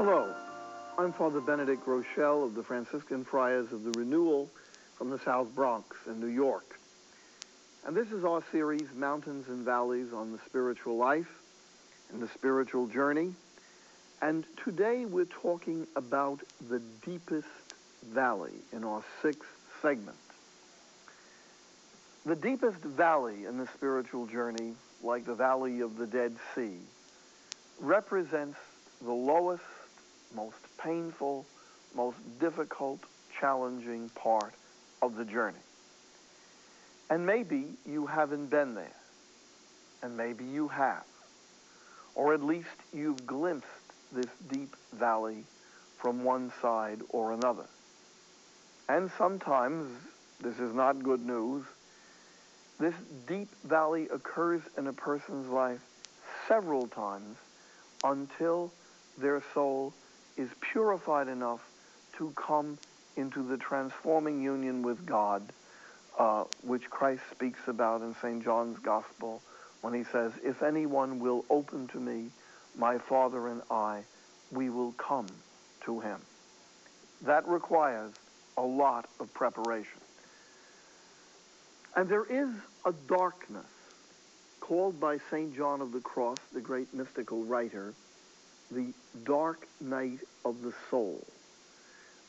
Hello, I'm Father Benedict Groeschel of the Franciscan Friars of the Renewal from the South Bronx in New York. And this is our series, Mountains and Valleys on the Spiritual Life and the Spiritual Journey. And today we're talking about the deepest valley in our sixth segment. The deepest valley in the spiritual journey, like the Valley of the Dead Sea, represents the lowest, most painful, most difficult, challenging part of the journey. And maybe you haven't been there, and maybe you have, or at least you've glimpsed this deep valley from one side or another. And sometimes, this is not good news, this deep valley occurs in a person's life several times until their soul is purified enough to come into the transforming union with God, which Christ speaks about in St. John's Gospel when he says, "If anyone will open to me, my Father and I, we will come to him." That requires a lot of preparation. And there is a darkness called by St. John of the Cross, the great mystical writer, the dark night of the soul,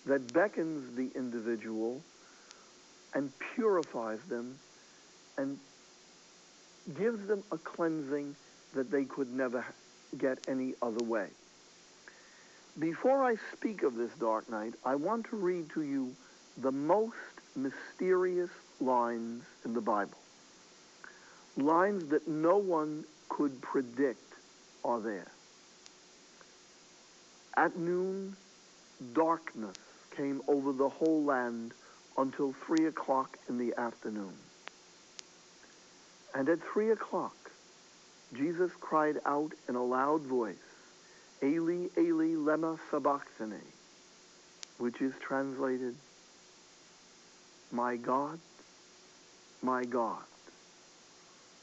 that beckons the individual and purifies them and gives them a cleansing that they could never get any other way. Before I speak of this dark night, I want to read to you the most mysterious lines in the Bible. Lines that no one could predict are there. At noon, darkness came over the whole land until 3 o'clock in the afternoon. And at 3 o'clock, Jesus cried out in a loud voice, "Eli, Eli, lema sabachthani," which is translated, my God,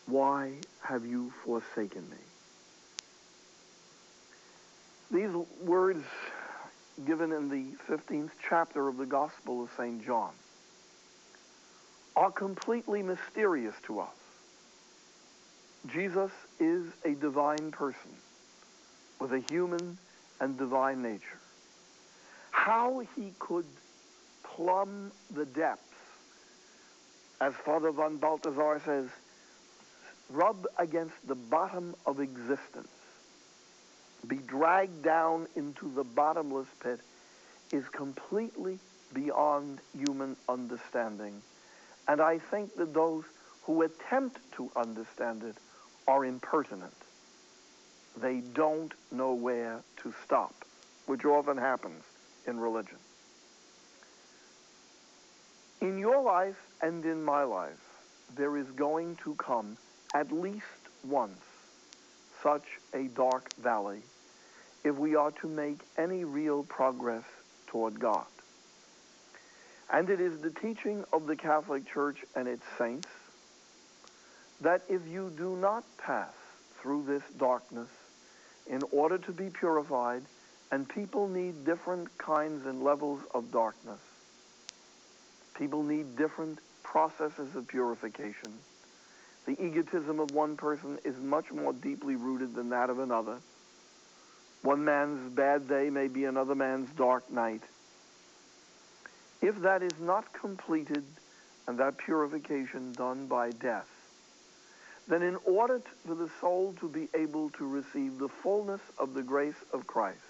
why have you forsaken me?" These words, given in the 15th chapter of the Gospel of St. John, are completely mysterious to us. Jesus is a divine person with a human and divine nature. How he could plumb the depths, as Father von Balthasar says, rub against the bottom of existence, be dragged down into the bottomless pit, is completely beyond human understanding. And I think that those who attempt to understand it are impertinent. They don't know where to stop, which often happens in religion. In your life and in my life, there is going to come at least once such a dark valley if we are to make any real progress toward God. And it is the teaching of the Catholic Church and its saints that if you do not pass through this darkness in order to be purified, and people need different kinds and levels of darkness, people need different processes of purification. The egotism of one person is much more deeply rooted than that of another. One man's bad day may be another man's dark night. If that is not completed and that purification done by death, then in order for the soul to be able to receive the fullness of the grace of Christ,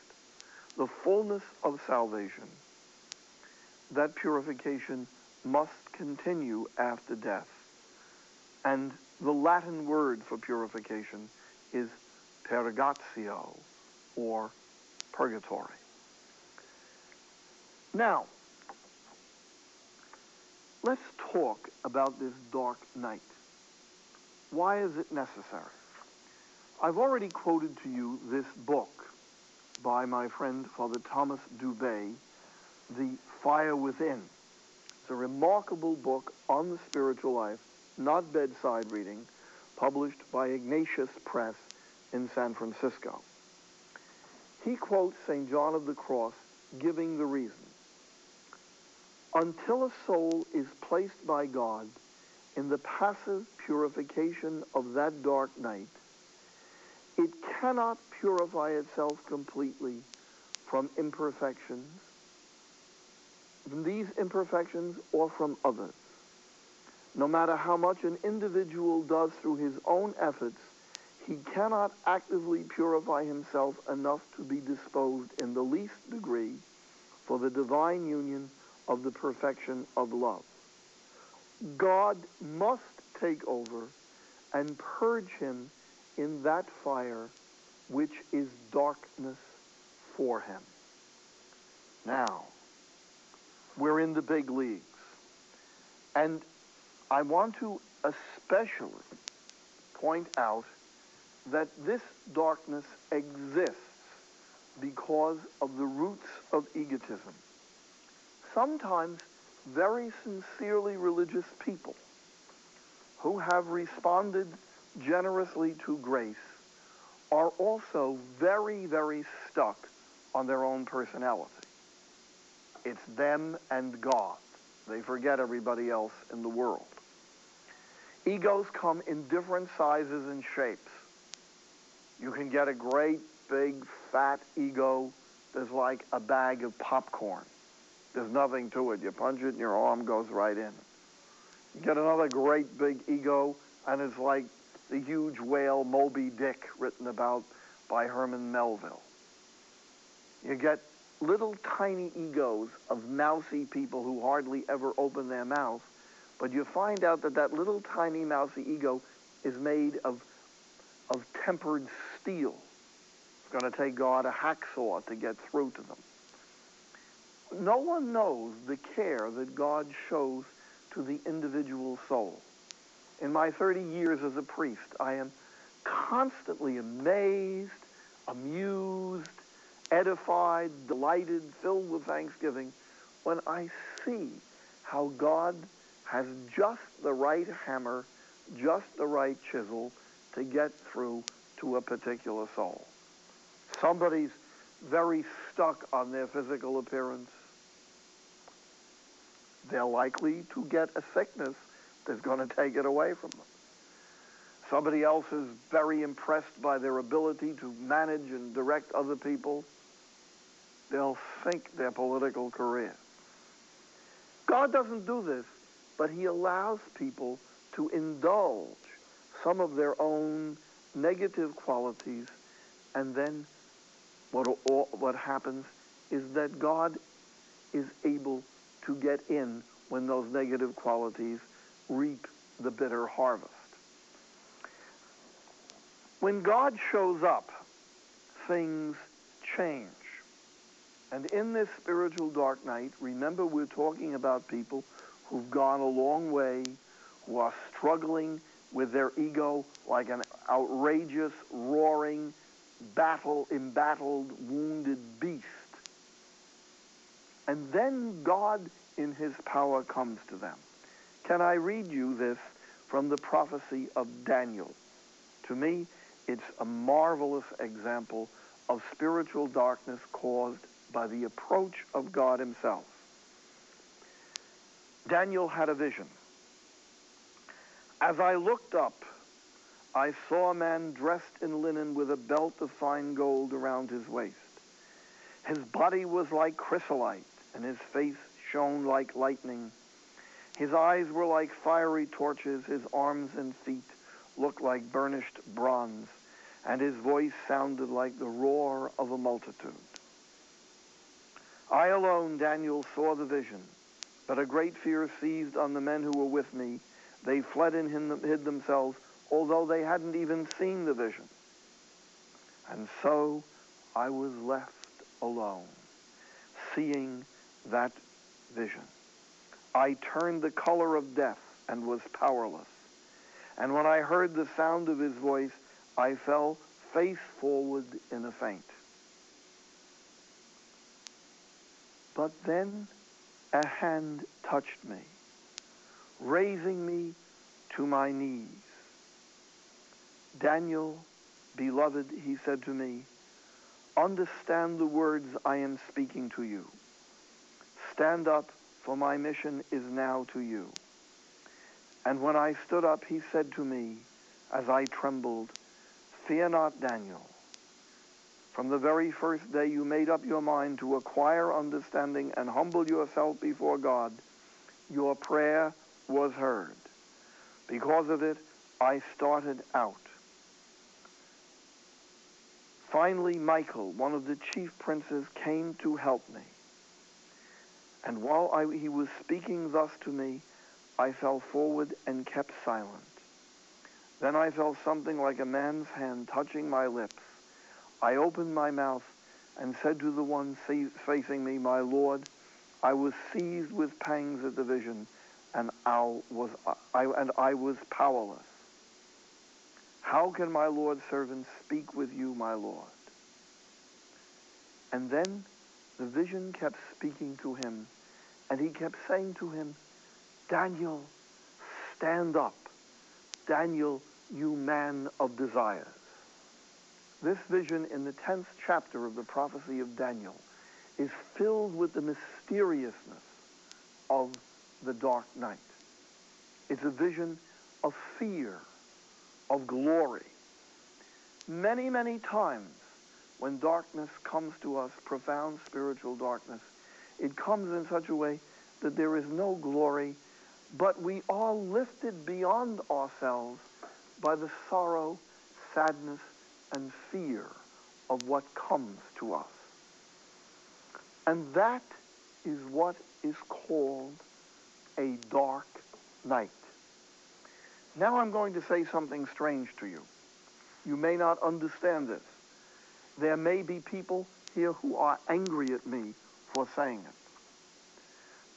the fullness of salvation, that purification must continue after death. And the Latin word for purification is purgatio, or purgatory. Now, let's talk about this dark night. Why is it necessary? I've already quoted to you this book by my friend Father Thomas Dubay, The Fire Within. It's a remarkable book on the spiritual life, not bedside reading, published by Ignatius Press in San Francisco. He quotes St. John of the Cross, giving the reason. Until a soul is placed by God in the passive purification of that dark night, it cannot purify itself completely from imperfections, from these imperfections or from others. No matter how much an individual does through his own efforts, he cannot actively purify himself enough to be disposed in the least degree for the divine union of the perfection of love. God must take over and purge him in that fire which is darkness for him. Now, we're in the big leagues. And I want to especially point out that this darkness exists because of the roots of egotism. Sometimes very sincerely religious people who have responded generously to grace are also very, very stuck on their own personality. It's them and God. They forget everybody else in the world. Egos come in different sizes and shapes. You can get a great, big, fat ego that's like a bag of popcorn. There's nothing to it. You punch it and your arm goes right in. You get another great big ego, and it's like the huge whale Moby Dick written about by Herman Melville. You get little tiny egos of mousy people who hardly ever open their mouth, but you find out that that little tiny mousy ego is made of tempered steel. It's going to take God a hacksaw to get through to them. No one knows the care that God shows to the individual soul. In my 30 years as a priest, I am constantly amazed, amused, edified, delighted, filled with thanksgiving when I see how God has just the right hammer, just the right chisel to get through to a particular soul. Somebody's very stuck on their physical appearance. They're likely to get a sickness that's going to take it away from them. Somebody else is very impressed by their ability to manage and direct other people. They'll sink their political career. God doesn't do this, but he allows people to indulge some of their own negative qualities, and then what happens is that God is able to get in when those negative qualities reap the bitter harvest. When God shows up, things change. And in this spiritual dark night, remember we're talking about people who've gone a long way, who are struggling with their ego like an outrageous, roaring, embattled, wounded beast. And then God in his power comes to them. Can I read you this from the prophecy of Daniel? To me, it's a marvelous example of spiritual darkness caused by the approach of God himself. Daniel had a vision. As I looked up, I saw a man dressed in linen with a belt of fine gold around his waist. His body was like chrysolite, and his face shone like lightning. His eyes were like fiery torches, his arms and feet looked like burnished bronze, and his voice sounded like the roar of a multitude. I alone, Daniel, saw the vision, but a great fear seized on the men who were with me. They fled and hid themselves, although they hadn't even seen the vision. And so I was left alone, seeing that vision. I turned the color of death and was powerless. And when I heard the sound of his voice, I fell face forward in a faint. But then a hand touched me, raising me to my knees. Daniel, beloved, he said to me, Understand the words I am speaking to you. Stand up, for my mission is now to you. And when I stood up, he said to me, as I trembled, fear not, Daniel. From the very first day you made up your mind to acquire understanding and humble yourself before God, your prayer was heard. Because of it, I started out. Finally, Michael, one of the chief princes, came to help me. And while he was speaking thus to me, I fell forward and kept silent. Then I felt something like a man's hand touching my lips. I opened my mouth and said to the one facing me, my Lord, I was seized with pangs at the vision, and I was powerless. How can my Lord's servant speak with you, my Lord? And then the vision kept speaking to him, and he kept saying to him, Daniel, stand up. Daniel, you man of desires. This vision in the 10th chapter of the prophecy of Daniel is filled with the mysteriousness of the dark night. It's a vision of fear, of glory. Many, many times when darkness comes to us, profound spiritual darkness, it comes in such a way that there is no glory, but we are lifted beyond ourselves by the sorrow, sadness, and fear of what comes to us. And that is what is called a dark night. Now I'm going to say something strange to you. You may not understand this. There may be people here who are angry at me for saying it.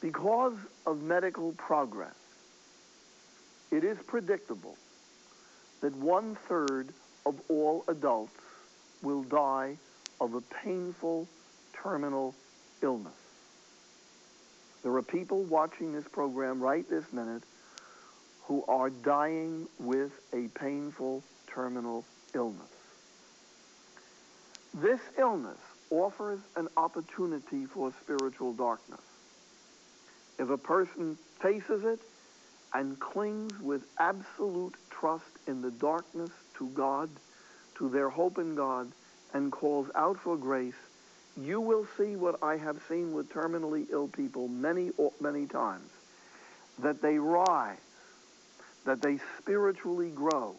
Because of medical progress, it is predictable that 1/3 of all adults will die of a painful terminal illness. There are people watching this program right this minute who are dying with a painful terminal illness. This illness offers an opportunity for spiritual darkness. If a person faces it and clings with absolute trust in the darkness to God, to their hope in God, and calls out for grace, you will see what I have seen with terminally ill people many, many times, that they rise, that they spiritually grow,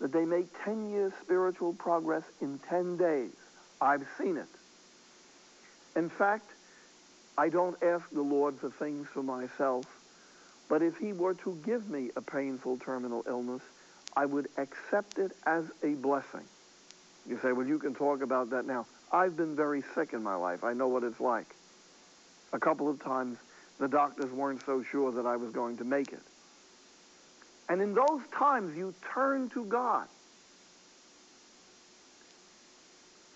that they make 10 years spiritual progress in 10 days. I've seen it. In fact, I don't ask the Lord for things for myself, but if he were to give me a painful terminal illness, I would accept it as a blessing. You say, well, you can talk about that now. I've been very sick in my life. I know what it's like. A couple of times, the doctors weren't so sure that I was going to make it. And in those times, you turn to God.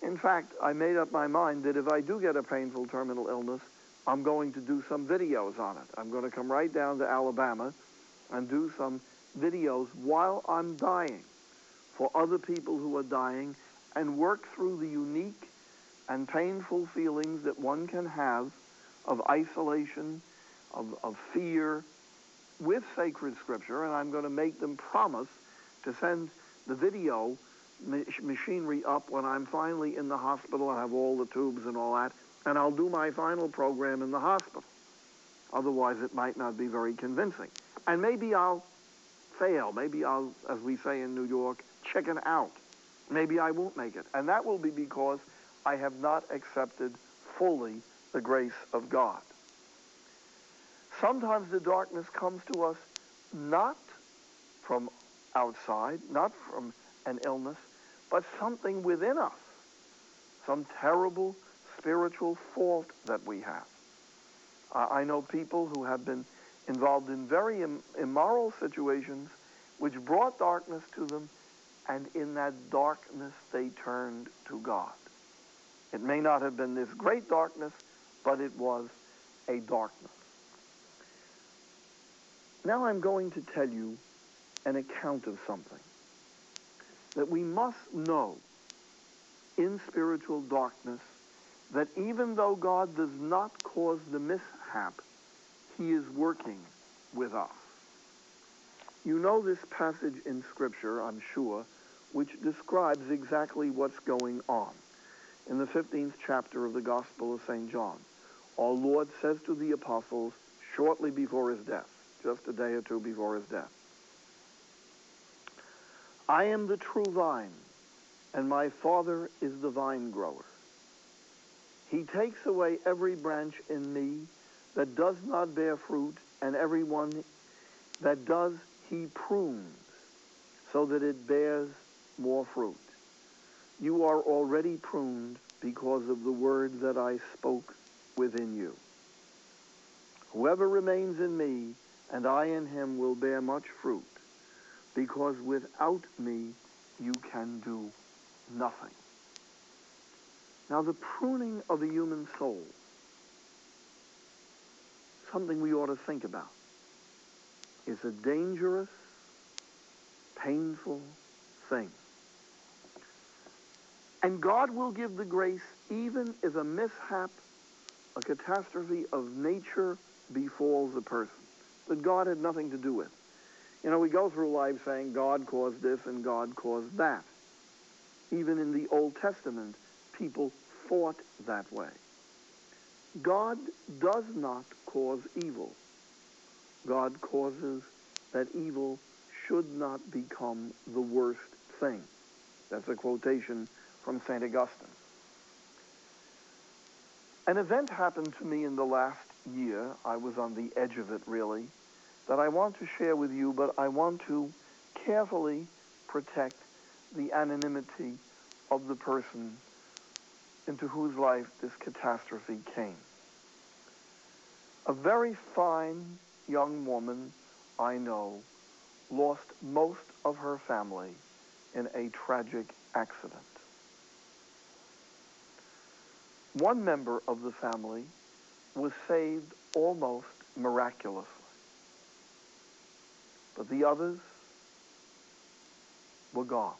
In fact, I made up my mind that if I do get a painful terminal illness, I'm going to do some videos on it. I'm going to come right down to Alabama and do some videos while I'm dying for other people who are dying and work through the unique and painful feelings that one can have of isolation, of fear, with sacred scripture, and I'm going to make them promise to send the video machinery up when I'm finally in the hospital. I have all the tubes and all that, and I'll do my final program in the hospital. Otherwise, it might not be very convincing. And maybe I'll fail. Maybe I'll, as we say in New York, chicken out. Maybe I won't make it. And that will be because I have not accepted fully the grace of God. Sometimes the darkness comes to us not from outside, not from an illness, but something within us, some terrible spiritual fault that we have. I know people who have been involved in very immoral situations which brought darkness to them, and in that darkness they turned to God. It may not have been this great darkness, but it was a darkness. Now I'm going to tell you an account of something that we must know in spiritual darkness, that even though God does not cause the mishap, he is working with us. You know this passage in Scripture, I'm sure, which describes exactly what's going on. In the 15th chapter of the Gospel of St. John, our Lord says to the apostles shortly before his death, just a day or two before his death, I am the true vine, and my Father is the vine grower. He takes away every branch in me that does not bear fruit, and every one that does he prunes, so that it bears more fruit. You are already pruned because of the word that I spoke within you. Whoever remains in me, and I in him, will bear much fruit, because without me you can do nothing. Now, the pruning of the human soul, something we ought to think about. It's a dangerous, painful thing. And God will give the grace even if a mishap, a catastrophe of nature befalls a person that God had nothing to do with. You know, we go through life saying God caused this and God caused that. Even in the Old Testament, people fought that way. God does not cause evil. God causes that evil should not become the worst thing. That's a quotation from St. Augustine. An event happened to me in the last year. I was on the edge of it, really, that I want to share with you, but I want to carefully protect the anonymity of the person into whose life this catastrophe came. A very fine young woman I know lost most of her family in a tragic accident. One member of the family was saved almost miraculously, but the others were gone.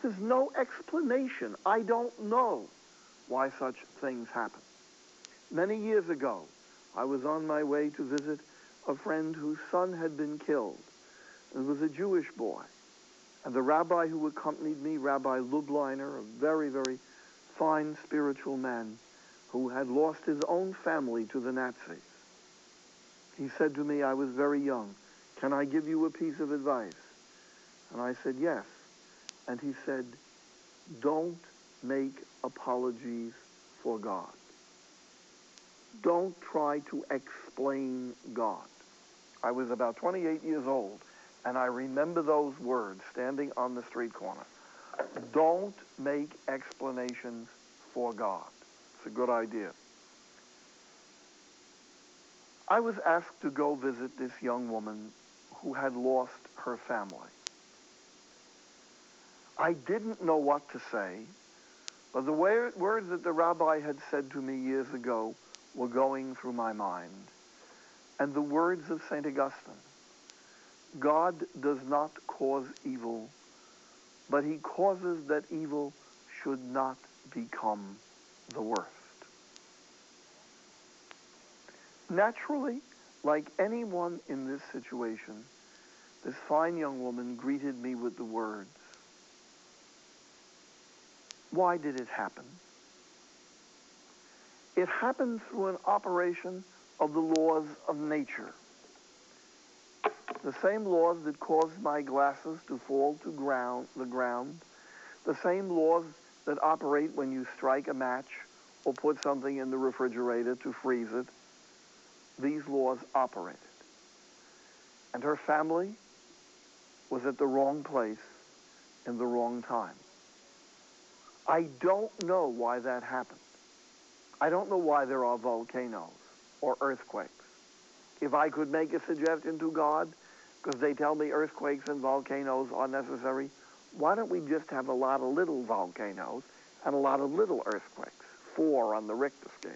There's no explanation. I don't know why such things happen. Many years ago, I was on my way to visit a friend whose son had been killed. It was a Jewish boy. And the rabbi who accompanied me, Rabbi Lubliner, a very, very fine spiritual man who had lost his own family to the Nazis. He said to me, I was very young, can I give you a piece of advice? And I said, yes. And he said, don't make apologies for God. Don't try to explain God. I was about 28 years old, and I remember those words standing on the street corner. Don't make explanations for God. It's a good idea. I was asked to go visit this young woman who had lost her family. I didn't know what to say, but the words that the rabbi had said to me years ago were going through my mind. And the words of St. Augustine, God does not cause evil, but he causes that evil should not become the worst. Naturally, like anyone in this situation, this fine young woman greeted me with the words, why did it happen? It happened through an operation of the laws of nature. The same laws that caused my glasses to fall to the ground, the same laws that operate when you strike a match or put something in the refrigerator to freeze it, these laws operated. And her family was at the wrong place in the wrong time. I don't know why that happened. I don't know why there are volcanoes or earthquakes. If I could make a suggestion to God, because they tell me earthquakes and volcanoes are necessary, why don't we just have a lot of little volcanoes and a lot of little earthquakes, 4 on the Richter scale?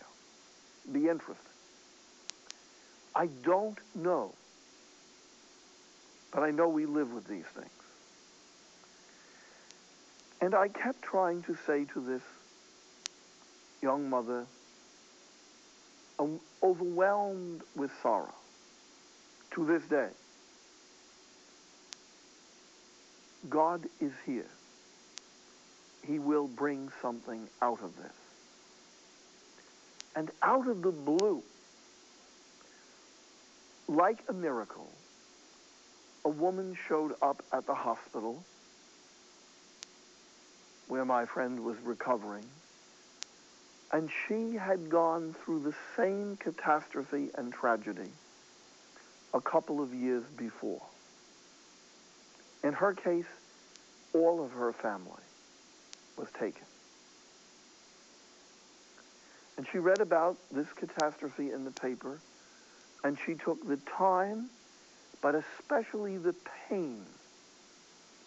Be interesting. I don't know, but I know we live with these things. And I kept trying to say to this young mother, overwhelmed with sorrow to this day, God is here. He will bring something out of this. And out of the blue, like a miracle, a woman showed up at the hospital where my friend was recovering, and she had gone through the same catastrophe and tragedy a couple of years before. In her case, all of her family was taken. And she read about this catastrophe in the paper, and she took the time, but especially the pain,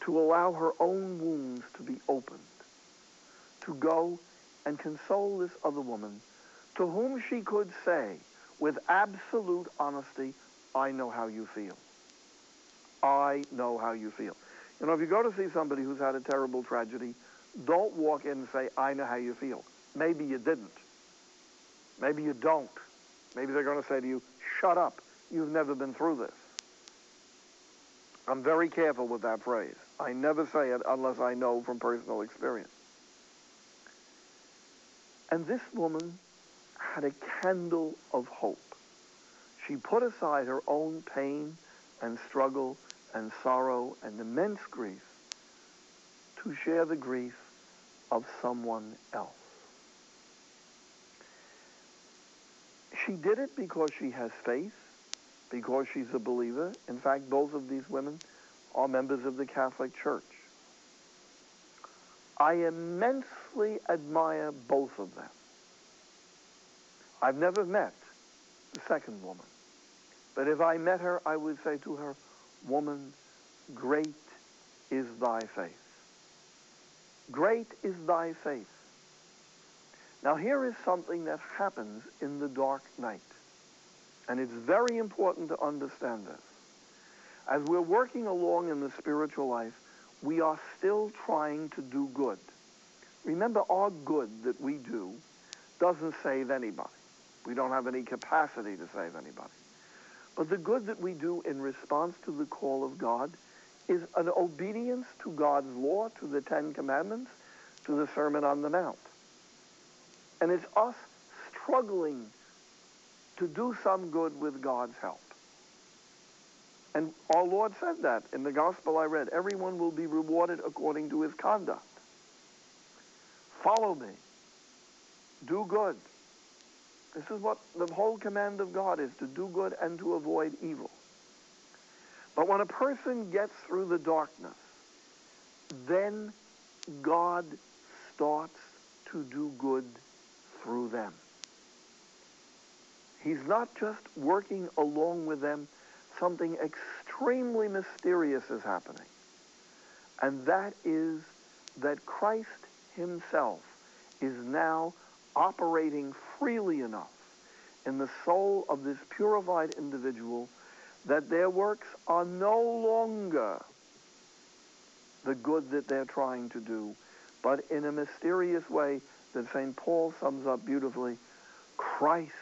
to allow her own wounds to be opened, to go and console this other woman, to whom she could say, with absolute honesty, I know how you feel. I know how you feel. You know, if you go to see somebody who's had a terrible tragedy, don't walk in and say, I know how you feel. Maybe you didn't. Maybe you don't. Maybe they're going to say to you, shut up. You've never been through this. I'm very careful with that phrase. I never say it unless I know from personal experience. And this woman had a candle of hope. She put aside her own pain and struggle and sorrow and immense grief to share the grief of someone else. She did it because she has faith, because she's a believer. In fact, both of these women are members of the Catholic Church. I immensely admire both of them. I've never met the second woman, but if I met her, I would say to her, woman, great is thy faith. Great is thy faith. Now here is something that happens in the dark night, and it's very important to understand this. As we're working along in the spiritual life, we are still trying to do good. Remember, our good that we do doesn't save anybody. We don't have any capacity to save anybody. But the good that we do in response to the call of God is an obedience to God's law, to the Ten Commandments, to the Sermon on the Mount. And it's us struggling to do some good with God's help. And our Lord said that in the gospel I read. Everyone will be rewarded according to his conduct. Follow me. Do good. This is what the whole command of God is, to do good and to avoid evil. But when a person gets through the darkness, then God starts to do good through them. He's not just working along with them. Something extremely mysterious is happening. And that is that Christ himself is now operating freely enough in the soul of this purified individual that their works are no longer the good that they're trying to do, but in a mysterious way that St. Paul sums up beautifully, Christ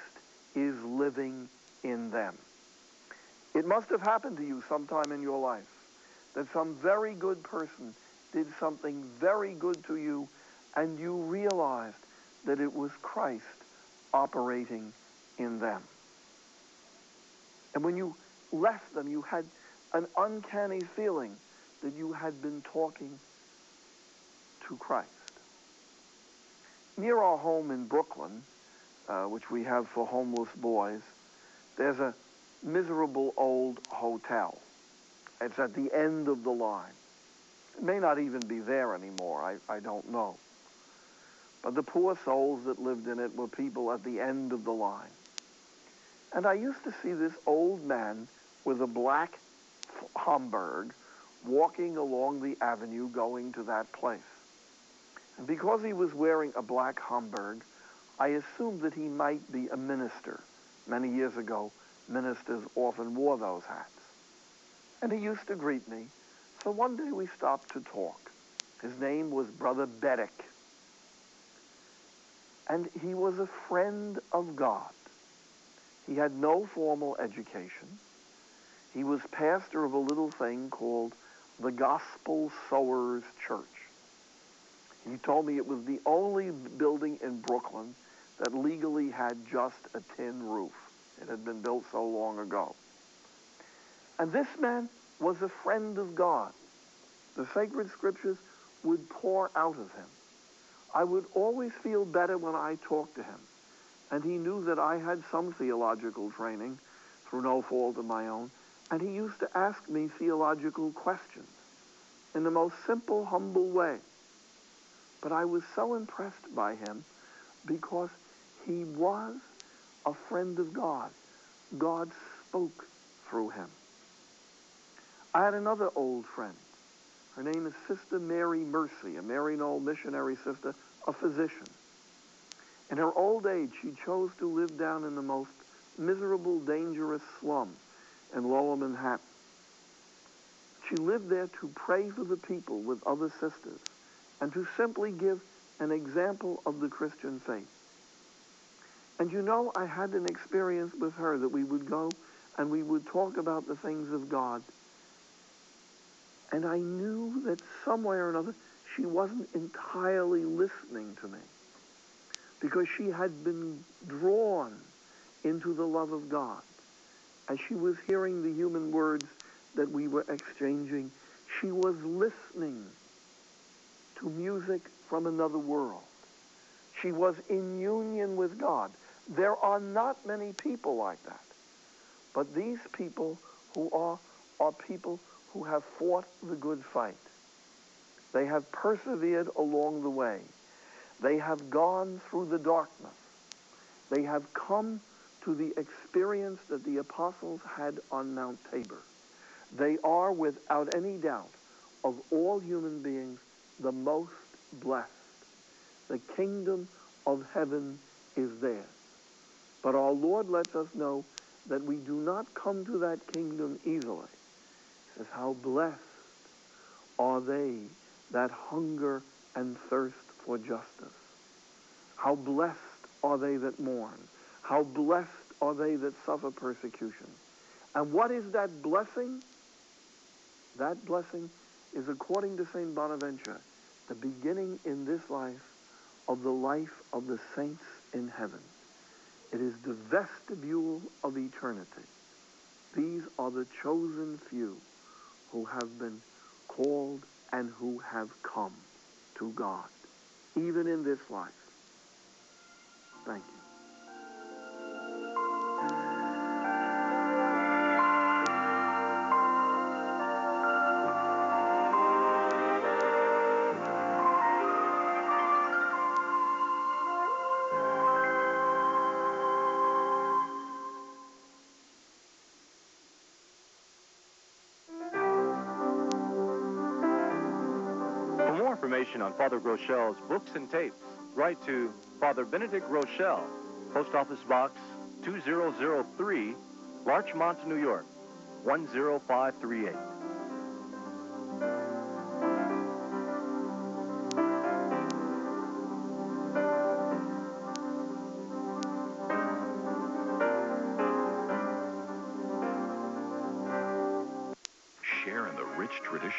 is living in them. It must have happened to you sometime in your life that some very good person did something very good to you, and you realized that it was Christ operating in them. And when you left them, you had an uncanny feeling that you had been talking to Christ. Near our home in Brooklyn, which we have for homeless boys, there's a miserable old hotel. It's at the end of the line. It may not even be there anymore. I don't know. But the poor souls that lived in it were people at the end of the line. And I used to see this old man with a black Homburg walking along the avenue going to that place. And because he was wearing a black Homburg, I assumed that he might be a minister. Many years ago, ministers often wore those hats. And he used to greet me. So one day we stopped to talk. His name was Brother Benedict. And he was a friend of God. He had no formal education. He was pastor of a little thing called the Gospel Sowers Church. He told me it was the only building in Brooklyn that legally had just a tin roof. It had been built so long ago. And this man was a friend of God. The sacred scriptures would pour out of him. I would always feel better when I talked to him. And he knew that I had some theological training through no fault of my own. And he used to ask me theological questions in the most simple, humble way. But I was so impressed by him because he was a friend of God. God spoke through him. I had another old friend. Her name is Sister Mary Mercy, a Maryknoll missionary sister, a physician. In her old age, she chose to live down in the most miserable, dangerous slum in Lower Manhattan. She lived there to pray for the people with other sisters and to simply give an example of the Christian faith. And you know, I had an experience with her that we would go and we would talk about the things of God. And I knew that some way or another, she wasn't entirely listening to me because she had been drawn into the love of God. As she was hearing the human words that we were exchanging, she was listening to music from another world. She was in union with God. There are not many people like that. But these people who are people who have fought the good fight. They have persevered along the way. They have gone through the darkness. They have come to the experience that the apostles had on Mount Tabor. They are, without any doubt, of all human beings, the most blessed. The kingdom of heaven is theirs. But our Lord lets us know that we do not come to that kingdom easily. He says, how blessed are they that hunger and thirst for justice. How blessed are they that mourn. How blessed are they that suffer persecution. And what is that blessing? That blessing is, according to St. Bonaventure, the beginning in this life of the life of the saints in heaven. It is the vestibule of eternity. These are the chosen few who have been called and who have come to God, even in this life. Thank you. For more information on Father Groeschel's books and tapes, write to Father Benedict Groeschel, Post Office Box 2003, Larchmont, New York, 10538. Share in the rich tradition.